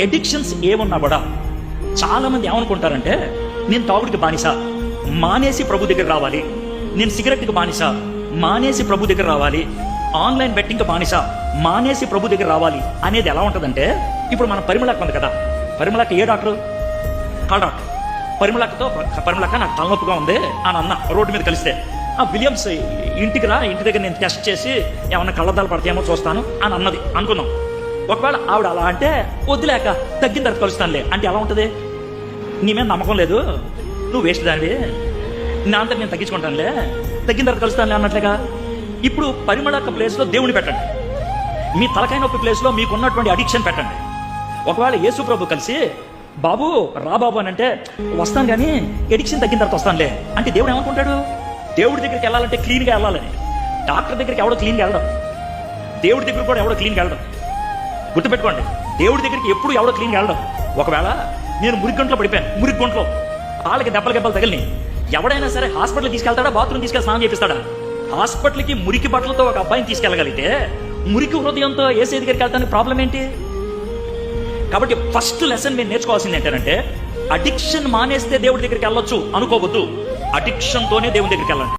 Addictions ఏమున్నా కూడా చాలా మంది ఏమనుకుంటారంటే, నేను తాగుడికి బానిస, మానేసి ప్రభు దగ్గర రావాలి. నేను సిగరెట్కి బానిస, మానేసి ప్రభు దగ్గర రావాలి. ఆన్లైన్ బెట్టింగ్కి బానిస, మానేసి ప్రభు దగ్గర రావాలి అనేది ఎలా ఉంటుందంటే, ఇప్పుడు మన పరిమళక్క ఉంది కదా, పరిమళక్క ఏ డాక్టరు? Call doctor. పరిమళక్క నాకు తలనొప్పిగా ఉంది అని అన్న రోడ్డు మీద కలిస్తే, విలియమ్స్ ఇంటికి రా, ఇంటి దగ్గర నేను టెస్ట్ చేసి ఏమన్నా కళ్ళద్దాలు పడతాయేమో చూస్తాను అని అన్నది అనుకుందాం. ఒకవేళ ఆవిడ అలా అంటే, వద్దులేక తగ్గిన తర్వాత కలుస్తానులే అంటే ఎలా ఉంటుంది? నీ మీద నమ్మకం లేదు, నువ్వు వేస్ట్ దానివి, నా అంతా నేను తగ్గించుకుంటానులే, తగ్గిన తర్వాత కలుస్తానులే అన్నట్లేగా. ఇప్పుడు పరిమళక్క ప్లేస్లో దేవుని పెట్టండి, మీ తలకాయ నొప్పి ప్లేస్లో మీకున్నటువంటి అడిక్షన్ పెట్టండి. ఒకవేళ యేసు ప్రభు కలిసి, బాబు రా బాబు అని అంటే, వస్తాను కానీ ఎడిక్షన్ తగ్గిన తర్వాత వస్తానులే అంటే దేవుడు ఏమనుకుంటాడు? దేవుడి దగ్గరికి వెళ్ళాలంటే క్లీన్గా వెళ్ళాలని. డాక్టర్ దగ్గరికి ఎవడో క్లీన్గా వెళ్ళడం, దేవుడి దగ్గర కూడా ఎవడో క్లీన్గా వెళ్ళడం. గుర్తుపెట్టుకోండి, దేవుడి దగ్గరికి ఎప్పుడు ఎవడో క్లీన్గా వెళ్ళడం. ఒకవేళ నేను మురిగొంట్లో పడిపోయాను, మురిగొంట్లో వాళ్ళకి దెబ్బలు తగిలిని, ఎవడైనా సరే హాస్పిటల్ తీసుకెళ్తాడా, బాత్రూమ్ తీసుకెళ్ళి స్నానం చేపిస్తాడా? హాస్పిటల్కి మురికి బట్టలతో ఒక అబ్బాయిని తీసుకెళ్ళగలిగితే, మురికి హృదయంతో ఏసీ దగ్గరికి వెళ్తానికి ప్రాబ్లం ఏంటి? కాబట్టి ఫస్ట్ లెసన్ మీరు నేర్చుకోవాల్సింది ఏంటంటే, అడిక్షన్ మానేస్తే దేవుడి దగ్గరికి వెళ్ళొచ్చు అనుకోవద్దు, అడిక్షన్తోనే దేవుడి దగ్గరికి వెళ్ళండి.